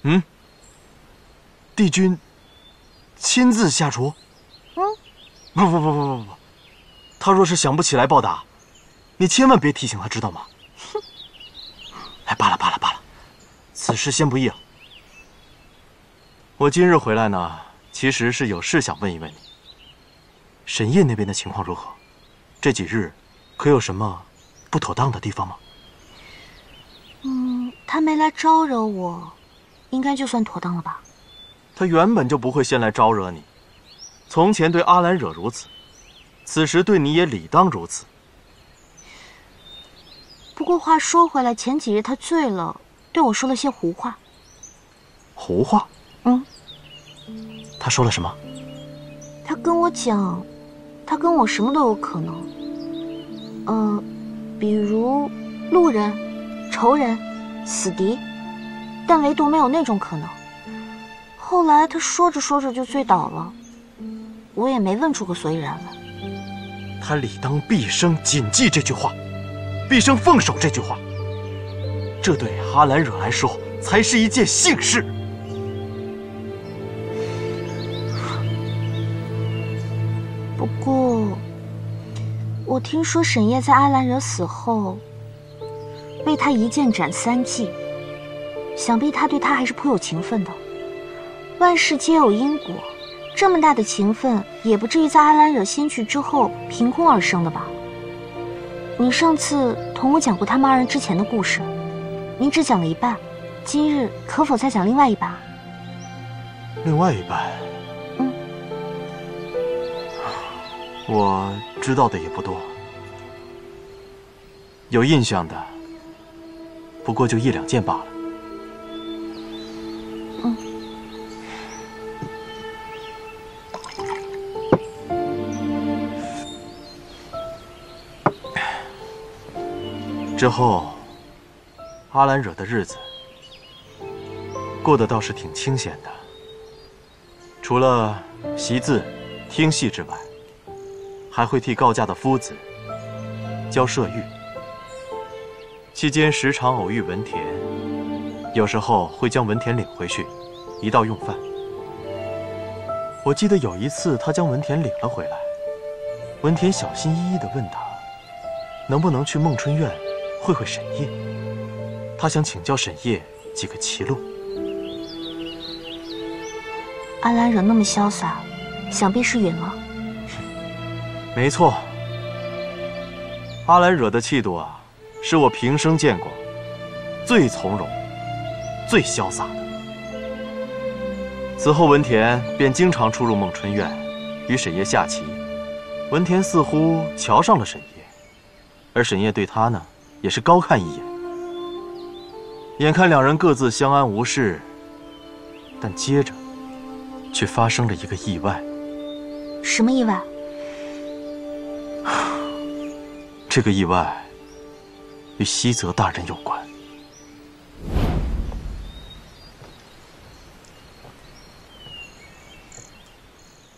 嗯，帝君亲自下厨？不，他若是想不起来报答，你千万别提醒他，知道吗？哼！哎，罢了，此事先不议了。我今日回来呢，其实是有事想问一问你。沈烨那边的情况如何？这几日可有什么不妥当的地方吗？他没来招惹我，应该就算妥当了吧。他原本就不会先来招惹你，从前对阿兰惹如此，此时对你也理当如此。不过话说回来，前几日他醉了，对我说了些胡话。胡话？他说了什么？他跟我讲，他跟我什么都有可能。比如路人、仇人、死敌，但唯独没有那种可能。后来他说着说着就醉倒了，我也没问出个所以然来。他理当毕生谨记这句话，毕生奉守这句话。这对阿兰惹来说才是一件幸事。不过，我听说沈烨在阿兰惹死后，为他一剑斩3计，想必他对他还是颇有情分的。万事皆有因果，这么大的情分，也不至于在阿兰惹仙去之后凭空而生的吧？你上次同我讲过他骂人之前的故事，你只讲了一半，今日可否再讲另外一半？另外一半？我知道的也不多，有印象的不过就1、2件罢了。之后，阿兰惹的日子过得倒是挺清闲的，除了习字、听戏之外，还会替告假的夫子教射御。期间时常偶遇文田，有时候会将文田领回去，一道用饭。我记得有一次，他将文田领了回来，文田小心翼翼地问他，能不能去孟春院会会沈烨，他想请教沈烨几个棋路。阿兰惹那么潇洒，想必是允了。没错，阿兰惹的气度啊，是我平生见过最从容、最潇洒的。此后，文田便经常出入孟春院，与沈烨下棋。文田似乎瞧上了沈烨，而沈烨对他呢，也是高看一眼。眼看两人各自相安无事，但接着却发生了一个意外。什么意外？这个意外与西泽大人有关。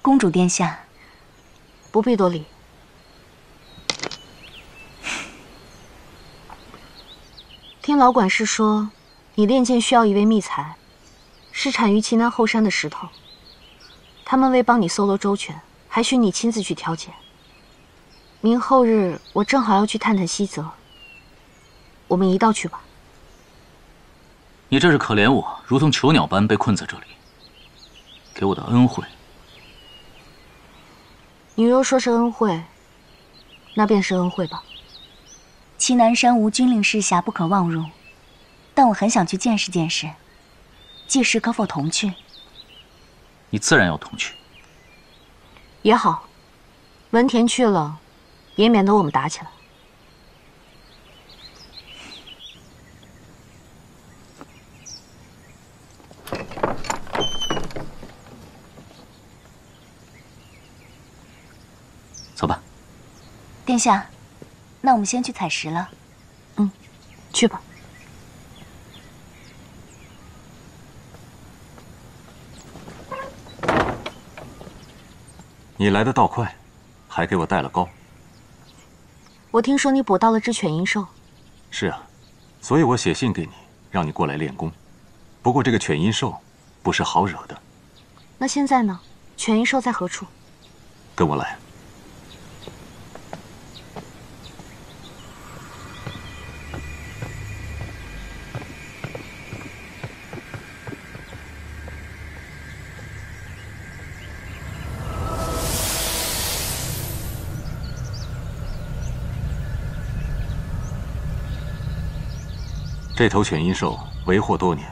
公主殿下，不必多礼。听老管事说，你练剑需要一位秘才，是产于岐南后山的石头。他们为帮你搜罗周全，还需你亲自去挑拣。明后日我正好要去探探西泽，我们一道去吧。你这是可怜我，如同囚鸟般被困在这里，给我的恩惠。你若说是恩惠，那便是恩惠吧。岐南山无军令事下，不可妄入。但我很想去见识见识，届时可否同去？你自然要同去。也好，文田去了，也免得我们打起来。走吧。殿下，那我们先去采石了。去吧。你来的倒快，还给我带了糕。我听说你捕到了只犬鹰兽。是啊，所以我写信给你，让你过来练功。不过这个犬阴兽不是好惹的。那现在呢？犬阴兽在何处？跟我来。这头犬阴兽为祸多年，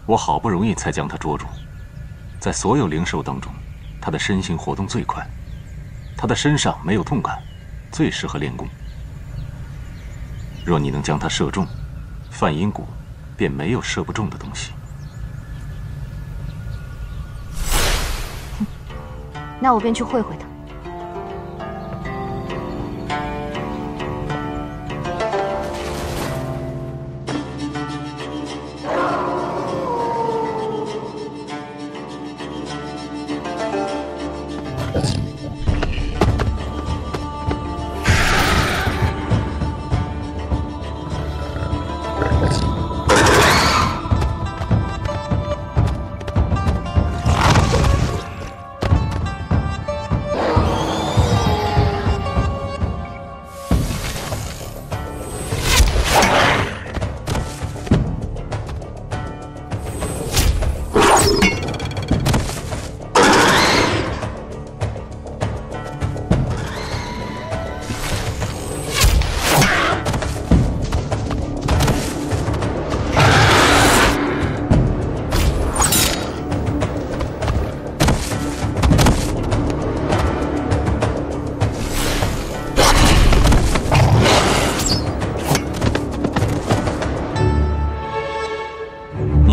我好不容易才将它捉住。在所有灵兽当中，它的身形活动最快，它的身上没有痛感，最适合练功。若你能将它射中，梵音谷便没有射不中的东西。那我便去会会他。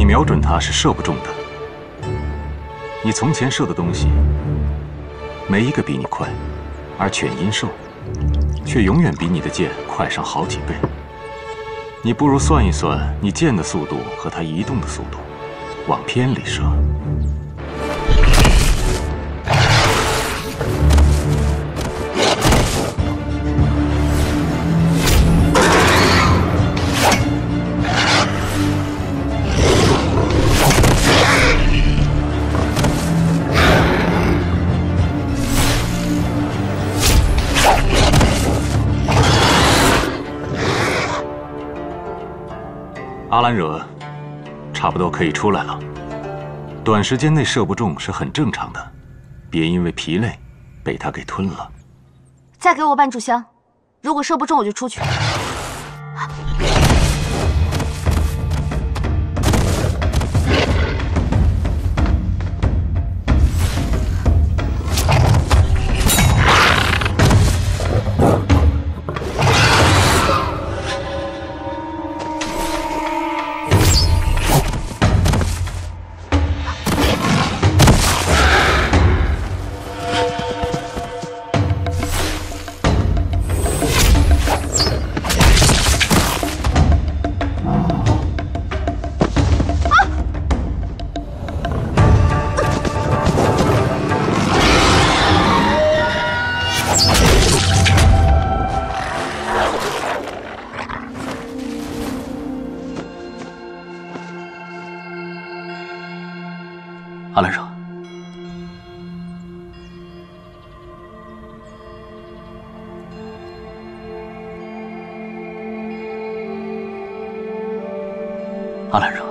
瞄准它是射不中的。你从前射的东西，没一个比你快，而犬阴兽却永远比你的箭快上好几倍。你不如算一算你箭的速度和它移动的速度，往偏里射。阿兰惹，差不多可以出来了。短时间内射不中是很正常的，别因为疲累被他给吞了。再给我半炷香，如果射不中我就出去。阿兰惹，阿兰惹，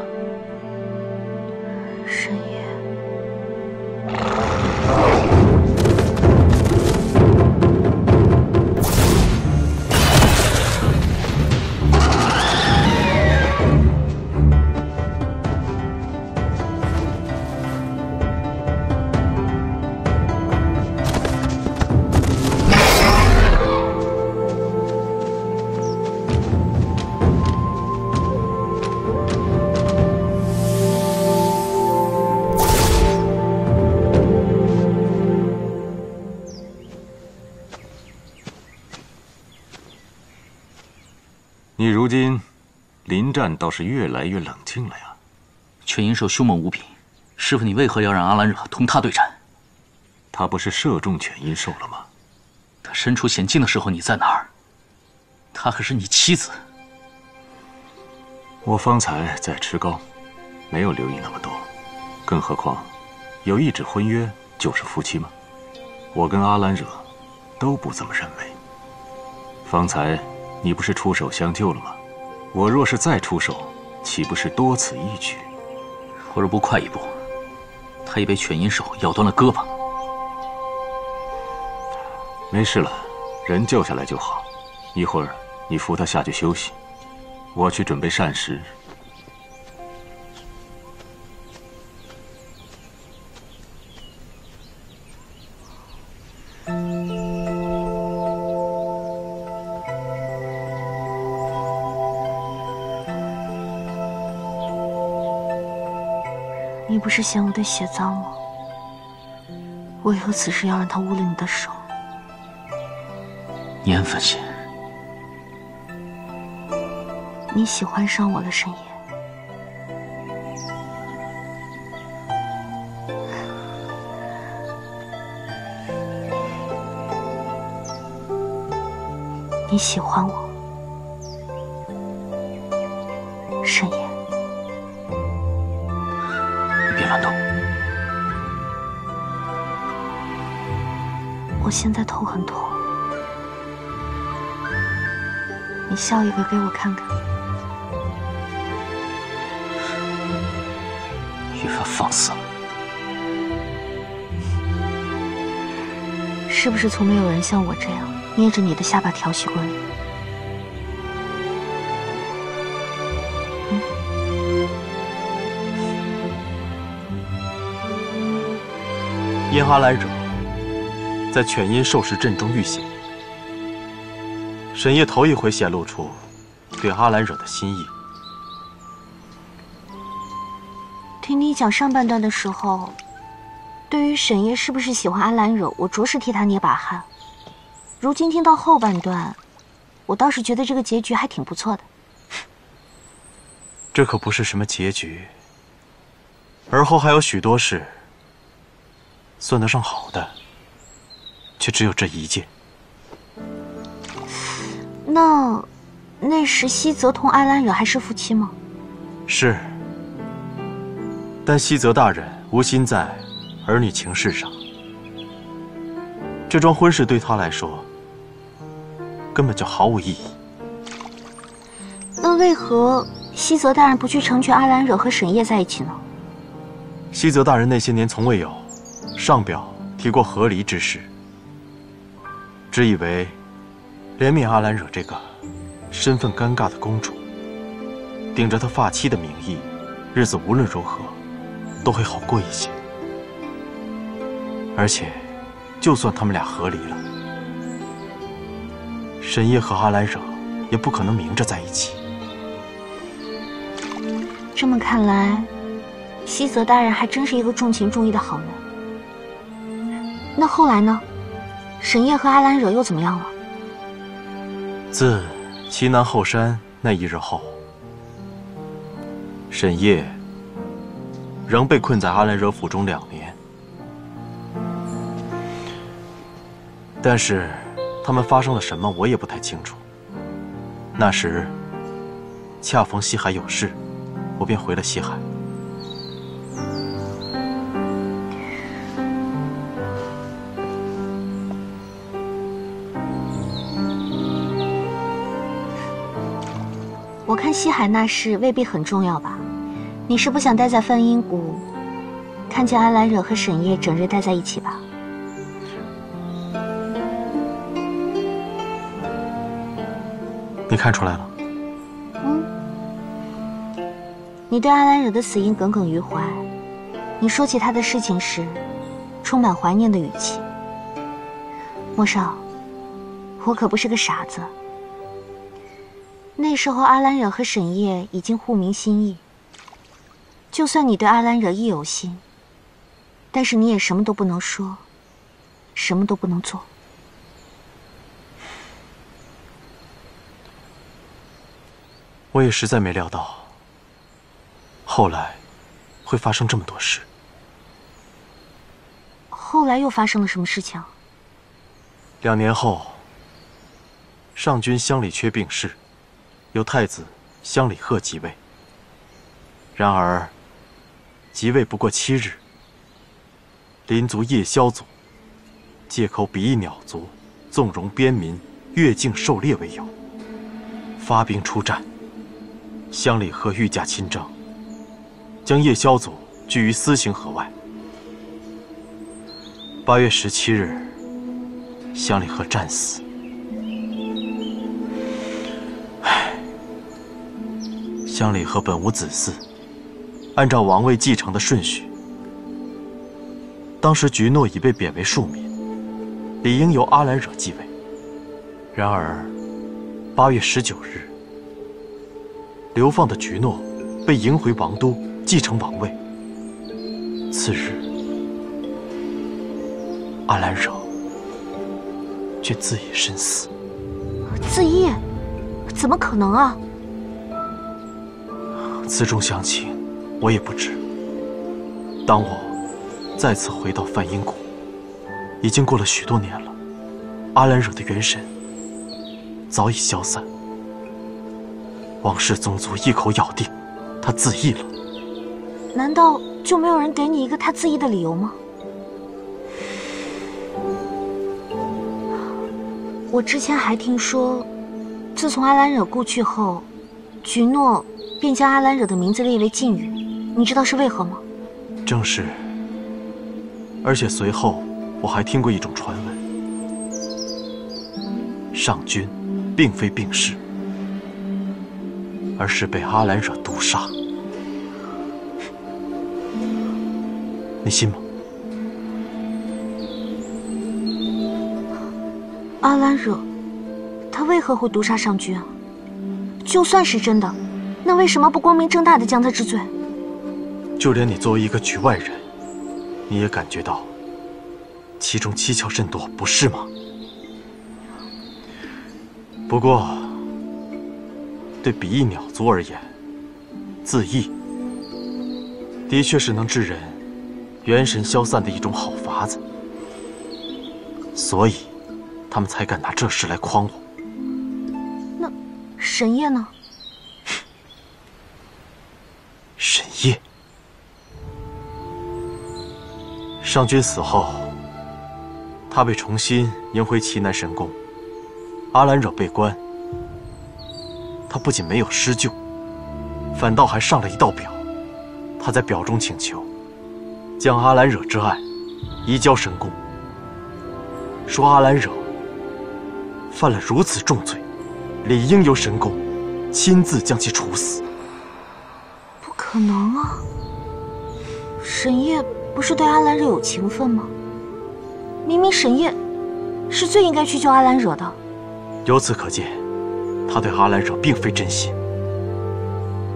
神爷，你如今临战倒是越来越冷静了呀。犬阴兽凶猛无比，师傅你为何要让阿兰惹同他对战？他不是射中犬阴兽了吗？他身处险境的时候你在哪儿？他可是你妻子。我方才在吃糕，没有留意那么多。更何况，有一纸婚约就是夫妻吗？我跟阿兰惹都不这么认为。方才你不是出手相救了吗？我若是再出手，岂不是多此一举？我若不快一步，他已被犬阴兽咬断了胳膊。没事了，人救下来就好。一会儿你扶他下去休息，我去准备膳食。你不是嫌我的血脏吗？为何此时要让他污了你的手？年份些，你喜欢上我了，沈夜。你喜欢我，沈夜。你别乱动。我现在头很痛，你笑一个给我看看。越发放肆了。是不是从没有人像我这样捏着你的下巴调戏过你？因阿兰惹在犬阴兽食阵中遇险，沈夜头一回显露出对阿兰惹的心意。听你讲上半段的时候，对于沈夜是不是喜欢阿兰惹，我着实替他捏把汗。如今听到后半段，我倒是觉得这个结局还挺不错的。这可不是什么结局，而后还有许多事，算得上好的，却只有这一件。那时西泽同阿兰惹还是夫妻吗？是，但西泽大人无心在儿女情事上，这桩婚事对他来说根本就毫无意义。那为何西泽大人不去成全阿兰惹和沈夜在一起呢？西泽大人那些年从未有上表提过和离之事，只以为怜悯阿兰惹这个身份尴尬的公主，顶着她发妻的名义，日子无论如何都会好过一些。而且，就算他们俩和离了，沈夜和阿兰惹也不可能明着在一起。这么看来，西泽大人还真是一个重情重义的好人。那后来呢？沈夜和阿兰惹又怎么样了？自齐南后山那一日后，沈夜仍被困在阿兰惹府中2年。但是他们发生了什么，我也不太清楚。那时恰逢西海有事，我便回了西海。我看西海那事未必很重要吧？你是不想待在梵音谷，看见阿兰惹和沈夜整日待在一起吧？你看出来了？你对阿兰惹的死因耿耿于怀，你说起他的事情时，充满怀念的语气。莫少，我可不是个傻子。那时候阿兰惹和沈夜已经互明心意，就算你对阿兰惹亦有心，但是你也什么都不能说，什么都不能做。我也实在没料到，后来会发生这么多事。后来又发生了什么事情2年后，上君乡里缺病逝，由太子乡里贺继位。然而，即位不过7日，林族夜宵族借口比翼鸟族纵容边民越境狩猎为由，发兵出战。乡里河御驾亲征，将夜宵族拒于私行河外。8月17日，乡里河战死。乡里河本无子嗣，按照王位继承的顺序，当时菊诺已被贬为庶民，理应由阿兰惹继位。然而，8月19日，流放的菊诺被迎回王都，继承王位。次日，阿兰惹却自缢身死。自缢？怎么可能啊？此中详情，我也不知。当我再次回到梵音谷，已经过了许多年了。阿兰惹的元神早已消散，王氏宗族一口咬定他自缢了。难道就没有人给你一个他自缢的理由吗？我之前还听说，自从阿兰惹故去后，菊诺便将阿兰惹的名字列为禁语，你知道是为何吗？正是。而且随后我还听过一种传闻，上君并非病逝，而是被阿兰惹毒杀。你信吗？阿兰惹，他为何会毒杀上君啊？就算是真的，那为什么不光明正大的将他治罪？就连你作为一个局外人，你也感觉到其中蹊跷甚多，不是吗？不过，对比翼鸟族而言，自缢的确是能致人元神消散的一种好法子，所以他们才敢拿这事来诓我。那沈烨呢？沈烨，上君死后，他被重新迎回齐南神宫。阿兰惹被关，他不仅没有施救，反倒还上了一道表。他在表中请求将阿兰惹之案移交神宫，说阿兰惹犯了如此重罪，理应由神宫亲自将其处死。不可能啊！沈烨不是对阿兰惹有情分吗？明明沈烨是最应该去救阿兰惹的。由此可见，他对阿兰惹并非真心，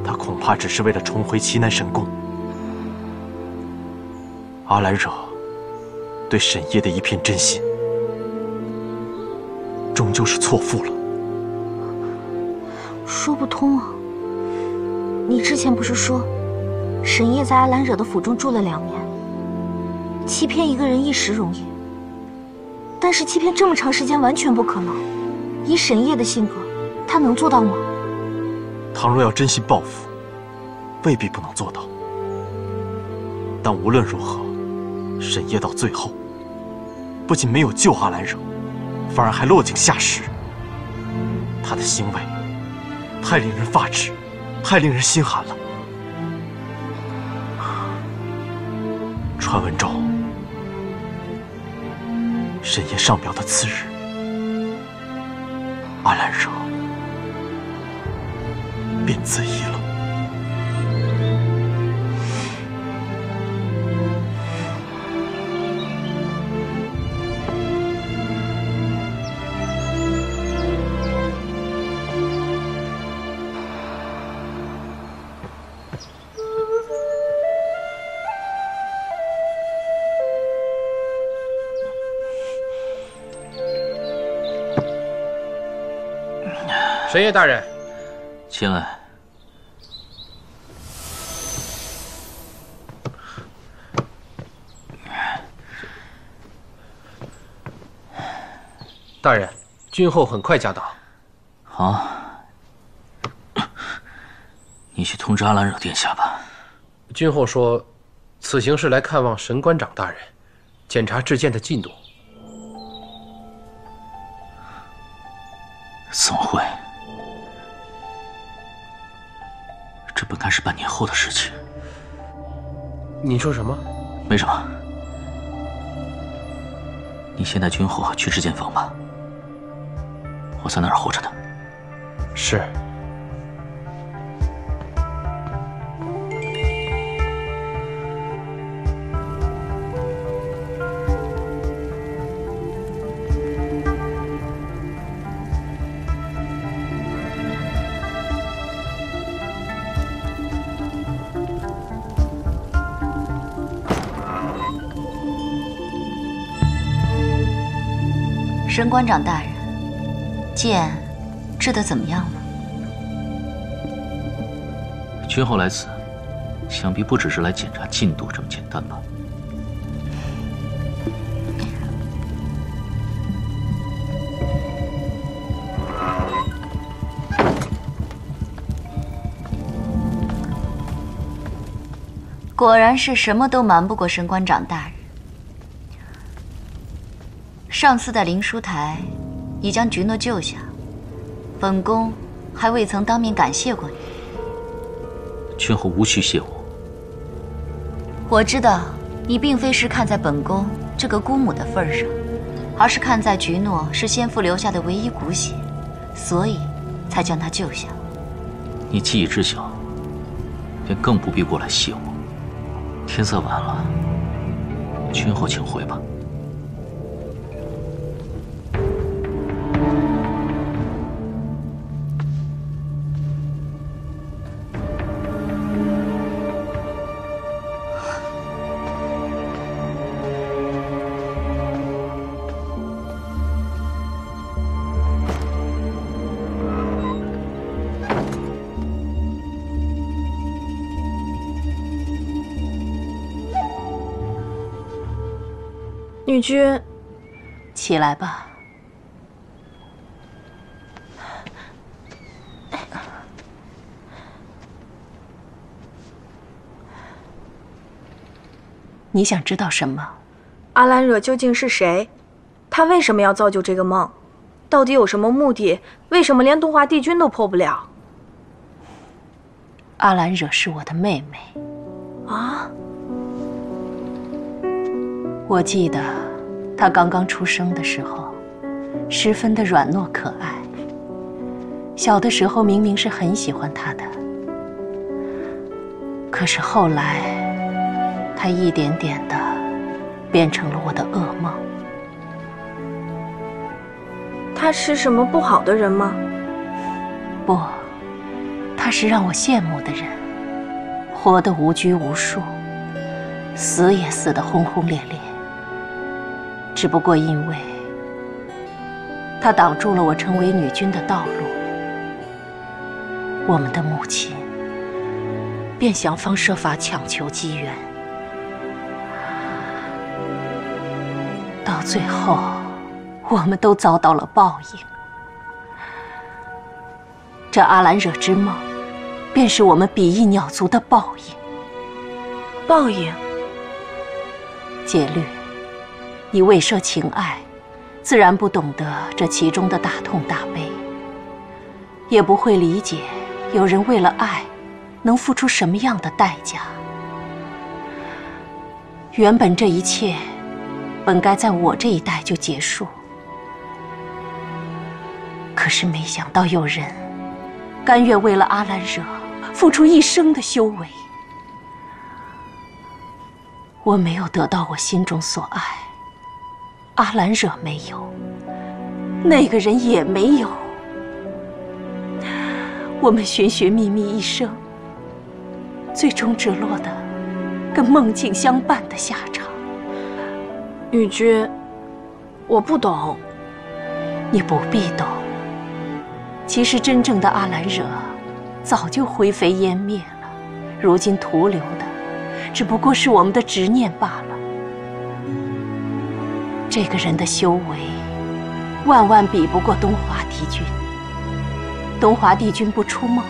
他恐怕只是为了重回齐南神宫。阿兰惹对沈烨的一片真心，终究是错付了。说不通啊！你之前不是说，沈烨在阿兰惹的府中住了2年，欺骗一个人一时容易，但是欺骗这么长时间完全不可能。以沈烨的性格，他能做到吗？倘若要真心报复，未必不能做到。但无论如何，沈烨到最后，不仅没有救阿兰惹，反而还落井下石。他的行为太令人发指，太令人心寒了。传闻中，沈烨上表的次日，阿兰惹便自缢了。神烨大人，前来。大人，君后很快驾到。好，你去通知阿兰惹殿下吧。君后说，此行是来看望神官长大人，检查制剑的进度。怎么会？这本该是半年后的事情。你说什么？没什么。你先带君后去制剑房吧，我在那儿候着他。是。神官长大人，剑制得怎么样了？君后来此，想必不只是来检查进度这么简单吧？果然是什么都瞒不过神官长大人。上次在灵书台已将菊诺救下，本宫还未曾当面感谢过你。君后无需谢我。我知道你并非是看在本宫这个姑母的份上，而是看在菊诺是先父留下的唯一骨血，所以才将他救下。你既已知晓，便更不必过来谢我。天色晚了，君后请回吧。女君，起来吧。你想知道什么？阿兰惹究竟是谁？他为什么要造就这个梦？到底有什么目的？为什么连东华帝君都破不了？阿兰惹是我的妹妹。啊？我记得她刚刚出生的时候，十分的软糯可爱。小的时候明明是很喜欢她的，可是后来，她一点点的变成了我的噩梦。他是什么不好的人吗？不，他是让我羡慕的人，活得无拘无束，死也死得轰轰烈烈。只不过因为他挡住了我成为女君的道路，我们的母亲便想方设法强求机缘，到最后我们都遭到了报应。这阿兰惹之梦，便是我们比翼鸟族的报应。报应？戒律，你未涉情爱，自然不懂得这其中的大痛大悲，也不会理解有人为了爱，能付出什么样的代价。原本这一切，本该在我这一代就结束。可是没想到有人甘愿为了阿兰惹付出一生的修为。我没有得到我心中所爱，阿兰惹没有，那个人也没有。我们寻寻觅觅一生，最终只落得跟梦境相伴的下场。女君，我不懂。你不必懂。其实真正的阿兰惹早就灰飞烟灭了，如今徒留的只不过是我们的执念罢了。这个人的修为万万比不过东华帝君。东华帝君不出梦，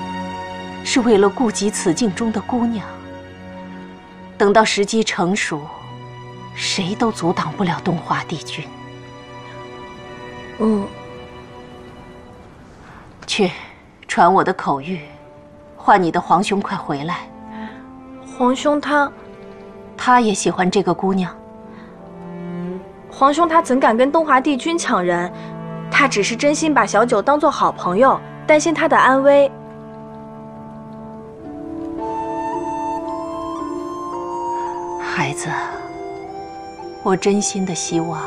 是为了顾及此境中的姑娘。等到时机成熟，谁都阻挡不了东华帝君。去，传我的口谕，唤你的皇兄快回来。皇兄他也喜欢这个姑娘。皇兄他怎敢跟东华帝君抢人？他只是真心把小九当做好朋友，担心他的安危。孩子，我真心的希望，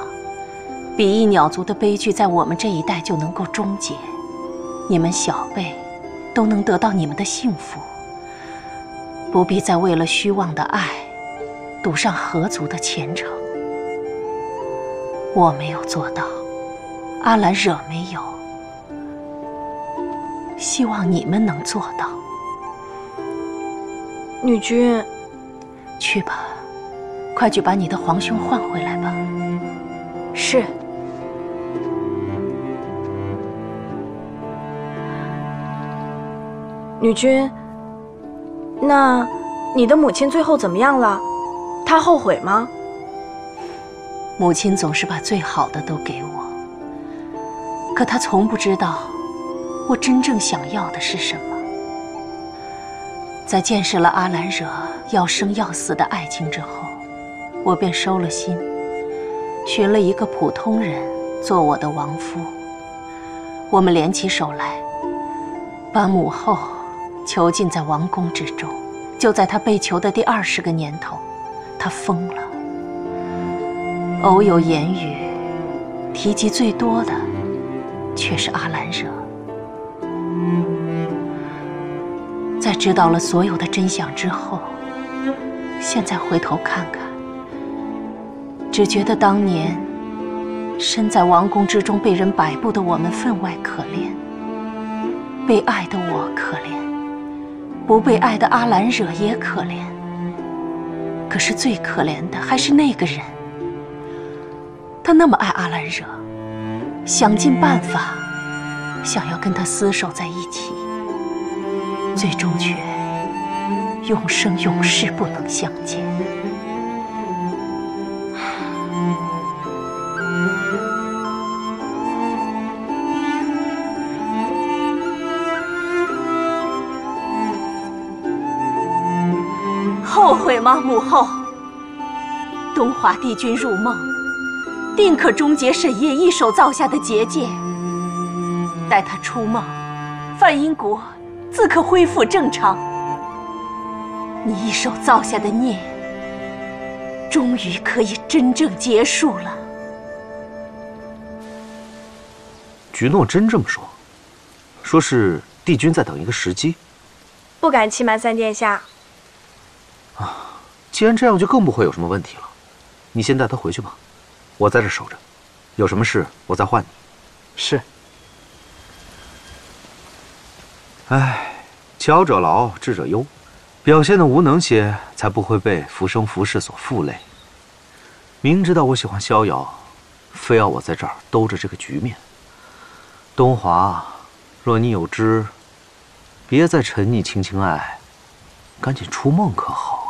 比翼鸟族的悲剧在我们这一代就能够终结，你们小辈都能得到你们的幸福，不必再为了虚妄的爱，赌上河族的前程。我没有做到，阿兰惹没有，希望你们能做到。女君，去吧，快去把你的皇兄换回来吧。是。女君，那你的母亲最后怎么样了？她后悔吗？母亲总是把最好的都给我，可她从不知道我真正想要的是什么。在见识了阿兰惹要生要死的爱情之后，我便收了心，寻了一个普通人做我的王夫。我们联起手来，把母后囚禁在王宫之中。就在她被囚的第20个年头，她疯了。偶有言语，提及最多的却是阿兰惹。在知道了所有的真相之后，现在回头看看，只觉得当年身在王宫之中被人摆布的我们分外可怜，被爱的我可怜，不被爱的阿兰惹也可怜。可是最可怜的还是那个人，他那么爱阿兰惹，想尽办法想要跟他厮守在一起，最终却永生永世不能相见。后悔吗，母后？东华帝君入梦，定可终结沈夜一手造下的结界。待他出梦，梵音国自可恢复正常。你一手造下的孽，终于可以真正结束了。菊诺真这么说？说是帝君在等一个时机？不敢欺瞒三殿下。既然这样，就更不会有什么问题了。你先带他回去吧，我在这守着，有什么事我再唤你。是。唉，巧者劳，智者忧，表现的无能些，才不会被浮生浮世所负累。明知道我喜欢逍遥，非要我在这儿兜着这个局面。东华，若你有知，别再沉溺情情爱，赶紧出梦可好？